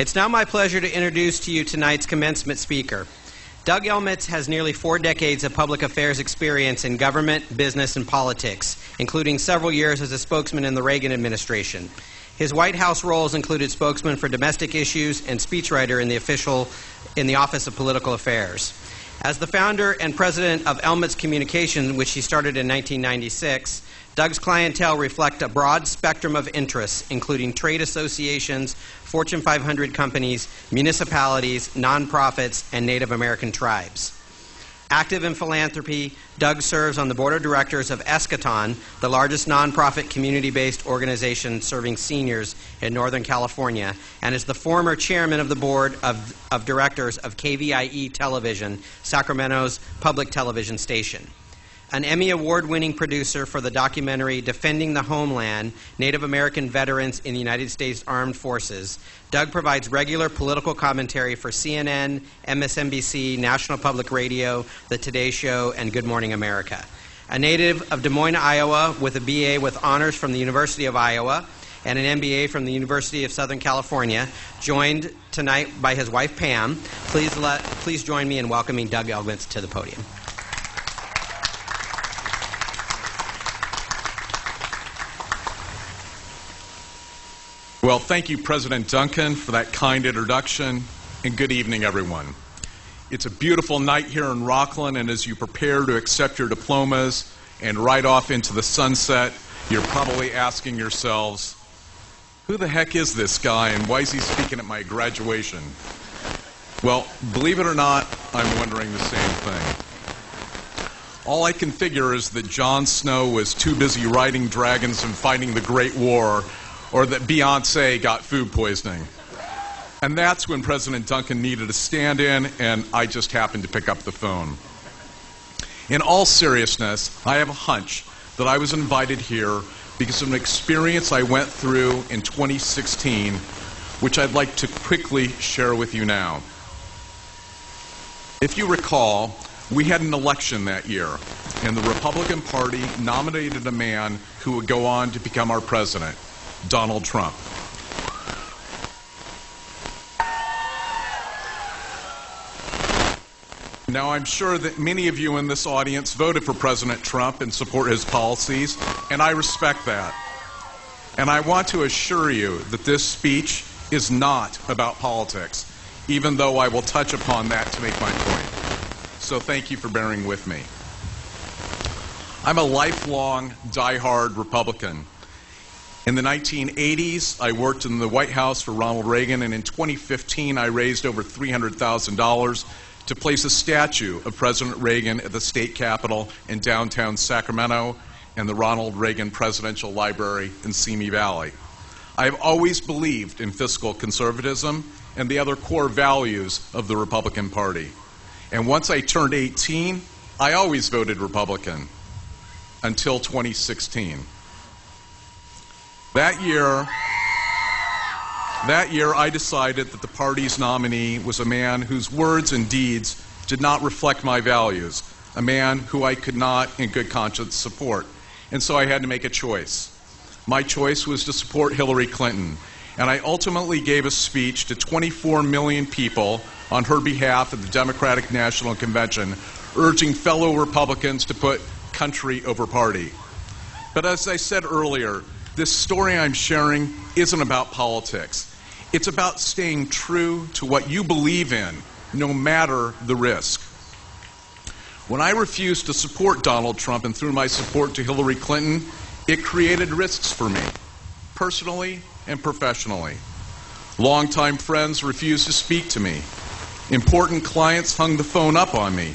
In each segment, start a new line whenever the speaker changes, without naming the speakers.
It's now my pleasure to introduce to you tonight's commencement speaker. Doug Elmets has nearly 4 decades of public affairs experience in government, business, and politics, including several years as a spokesman in the Reagan administration. His White House roles included spokesman for domestic issues and speechwriter in the Office of Political Affairs. As the founder and president of Elmets Communications, which he started in 1996, Doug's clientele reflect a broad spectrum of interests, including trade associations, Fortune 500 companies, municipalities, nonprofits, and Native American tribes. Active in philanthropy, Doug serves on the board of directors of Eschaton, the largest nonprofit community-based organization serving seniors in Northern California, and is the former chairman of the board of directors of KVIE Television, Sacramento's public television station. An Emmy Award-winning producer for the documentary Defending the Homeland, Native American Veterans in the United States Armed Forces, Doug provides regular political commentary for CNN, MSNBC, National Public Radio, The Today Show, and Good Morning America. A native of Des Moines, Iowa, with a BA with honors from the University of Iowa and an MBA from the University of Southern California, joined tonight by his wife, Pam. Please join me in welcoming Doug Elmets to the podium.
Well, thank you, President Duncan, for that kind introduction, and good evening, everyone. It's a beautiful night here in Rockland, and as you prepare to accept your diplomas and ride off into the sunset, you're probably asking yourselves, who the heck is this guy, and why is he speaking at my graduation? Well, believe it or not, I'm wondering the same thing. All I can figure is that Jon Snow was too busy riding dragons and fighting the Great War, or that Beyonce got food poisoning. And that's when President Duncan needed a stand-in, and I just happened to pick up the phone. In all seriousness, I have a hunch that I was invited here because of an experience I went through in 2016, which I'd like to quickly share with you now. If you recall, we had an election that year, and the Republican Party nominated a man who would go on to become our president, Donald Trump. Now, I'm sure that many of you in this audience voted for President Trump and support his policies, and I respect that. And I want to assure you that this speech is not about politics, even though I will touch upon that to make my point. So thank you for bearing with me. I'm a lifelong, die-hard Republican. In the 1980s, I worked in the White House for Ronald Reagan, and in 2015, I raised over $300,000 to place a statue of President Reagan at the state capitol in downtown Sacramento and the Ronald Reagan Presidential Library in Simi Valley. I have always believed in fiscal conservatism and the other core values of the Republican Party. And once I turned 18, I always voted Republican until 2016. That year, I decided that the party's nominee was a man whose words and deeds did not reflect my values, a man who I could not, in good conscience, support. And so I had to make a choice. My choice was to support Hillary Clinton, and I ultimately gave a speech to 24 million people on her behalf at the Democratic National Convention, urging fellow Republicans to put country over party. But as I said earlier, this story I'm sharing isn't about politics. It's about staying true to what you believe in, no matter the risk. When I refused to support Donald Trump and threw my support to Hillary Clinton, it created risks for me, personally and professionally. Longtime friends refused to speak to me. Important clients hung the phone up on me.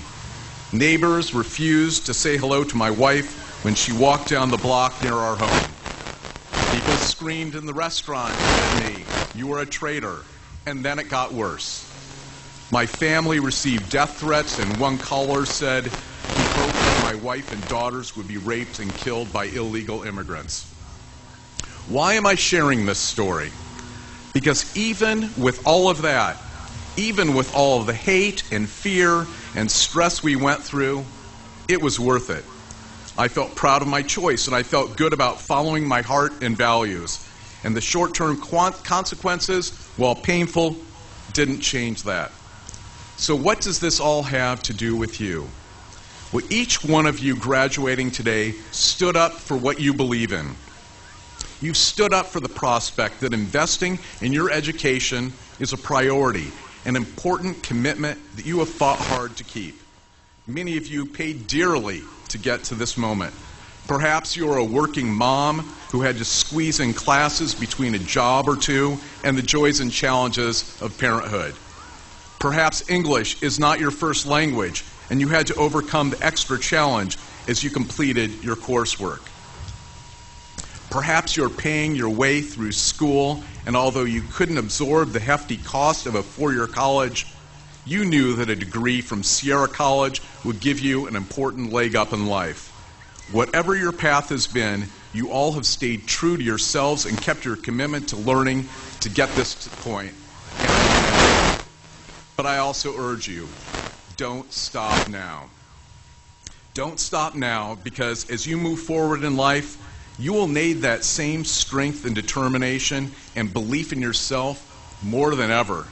Neighbors refused to say hello to my wife when she walked down the block near our home. People screamed in the restaurant at me, "You are a traitor," and then it got worse. My family received death threats, and one caller said he hoped that my wife and daughters would be raped and killed by illegal immigrants. Why am I sharing this story? Because even with all of that, even with all of the hate and fear and stress we went through, it was worth it. I felt proud of my choice, and I felt good about following my heart and values. And the short-term consequences, while painful, didn't change that. So what does this all have to do with you? Well, each one of you graduating today stood up for what you believe in. You stood up for the prospect that investing in your education is a priority, an important commitment that you have fought hard to keep. Many of you paid dearly to get to this moment. Perhaps you're a working mom who had to squeeze in classes between a job or two and the joys and challenges of parenthood. Perhaps English is not your first language and you had to overcome the extra challenge as you completed your coursework. Perhaps you're paying your way through school, and although you couldn't absorb the hefty cost of a four-year college, you knew that a degree from Sierra College would give you an important leg up in life. Whatever your path has been, you all have stayed true to yourselves and kept your commitment to learning to get this point. But I also urge you, don't stop now. Don't stop now, because as you move forward in life, you will need that same strength and determination and belief in yourself more than ever.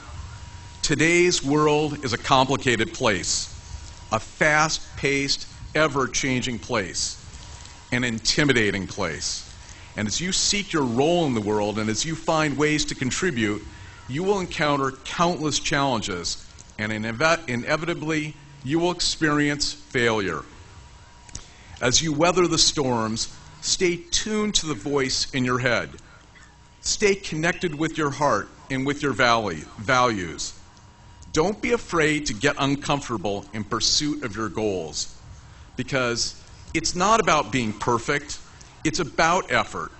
Today's world is a complicated place, a fast-paced, ever-changing place, an intimidating place. And as you seek your role in the world and as you find ways to contribute, you will encounter countless challenges, and inevitably you will experience failure. As you weather the storms, stay tuned to the voice in your head. Stay connected with your heart and with your values. Don't be afraid to get uncomfortable in pursuit of your goals, because it's not about being perfect, it's about effort.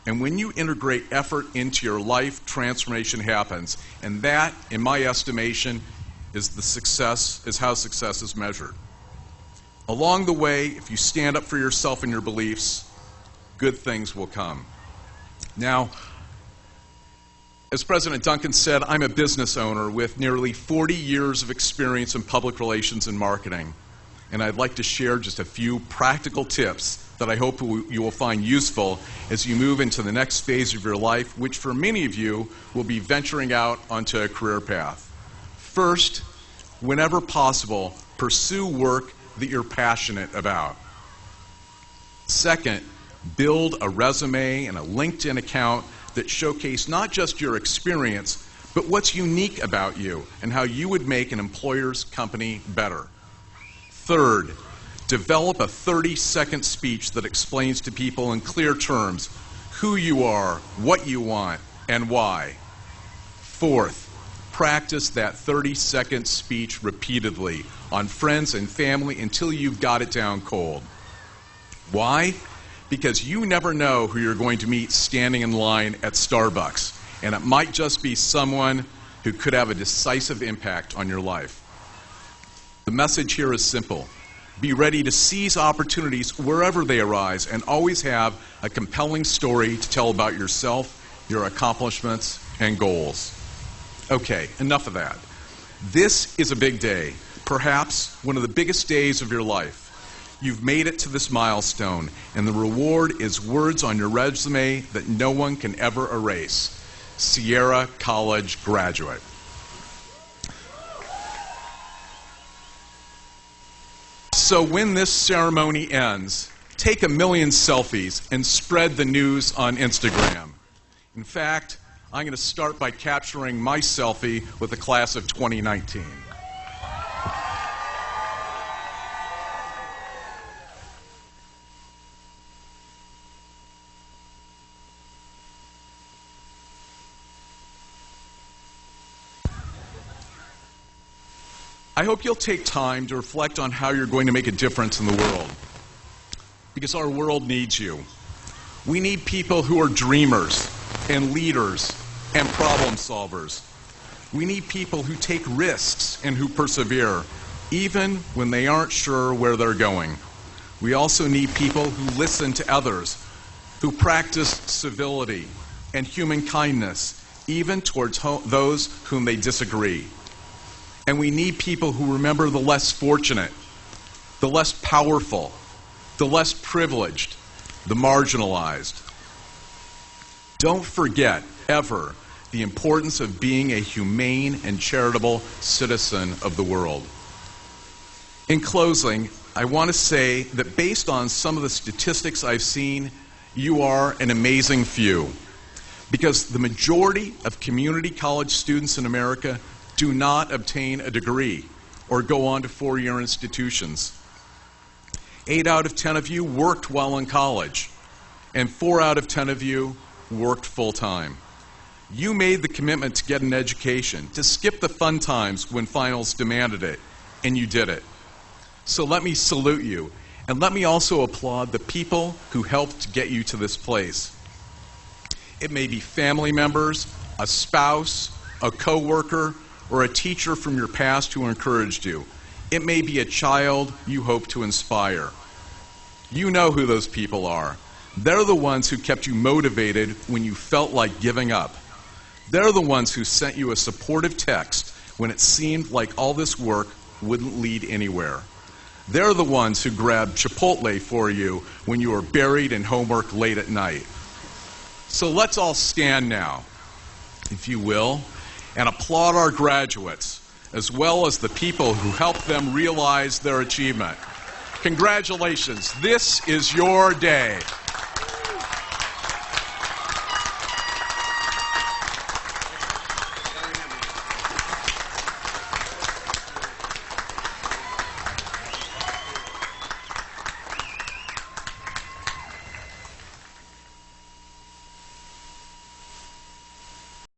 And when you integrate effort into your life, transformation happens. And that, in my estimation, is how success is measured. Along the way, if you stand up for yourself and your beliefs, good things will come. Now, as President Duncan said, I'm a business owner with nearly 40 years of experience in public relations and marketing. And I'd like to share just a few practical tips that I hope you will find useful as you move into the next phase of your life, which for many of you will be venturing out onto a career path. First, whenever possible, pursue work that you're passionate about. Second, build a resume and a LinkedIn account that showcase not just your experience, but what's unique about you and how you would make an employer's company better. Third, develop a 30-second speech that explains to people in clear terms who you are, what you want, and why. Fourth, practice that 30-second speech repeatedly on friends and family until you've got it down cold. Why? Because you never know who you're going to meet standing in line at Starbucks, and it might just be someone who could have a decisive impact on your life. The message here is simple. Be ready to seize opportunities wherever they arise and always have a compelling story to tell about yourself, your accomplishments, and goals. Okay, enough of that. This is a big day, perhaps one of the biggest days of your life. You've made it to this milestone, and the reward is words on your resume that no one can ever erase. Sierra College graduate. So when this ceremony ends, take 1 million selfies and spread the news on Instagram. In fact, I'm going to start by capturing my selfie with the class of 2019. I hope you'll take time to reflect on how you're going to make a difference in the world, because our world needs you. We need people who are dreamers and leaders and problem solvers. We need people who take risks and who persevere, even when they aren't sure where they're going. We also need people who listen to others, who practice civility and human kindness, even towards those whom they disagree. And we need people who remember the less fortunate, the less powerful, the less privileged, the marginalized. Don't forget, ever, the importance of being a humane and charitable citizen of the world. In closing, I want to say that based on some of the statistics I've seen, you are an amazing few. Because the majority of community college students in America do not obtain a degree or go on to four-year institutions. 8 out of 10 of you worked while in college, and 4 out of 10 of you worked full-time. You made the commitment to get an education, to skip the fun times when finals demanded it, and you did it. So let me salute you, and let me also applaud the people who helped get you to this place. It may be family members, a spouse, a coworker, or a teacher from your past who encouraged you. It may be a child you hope to inspire. You know who those people are. They're the ones who kept you motivated when you felt like giving up. They're the ones who sent you a supportive text when it seemed like all this work wouldn't lead anywhere. They're the ones who grabbed Chipotle for you when you were buried in homework late at night. So let's all stand now, if you will, and applaud our graduates, as well as the people who helped them realize their achievement. Congratulations, this is your day.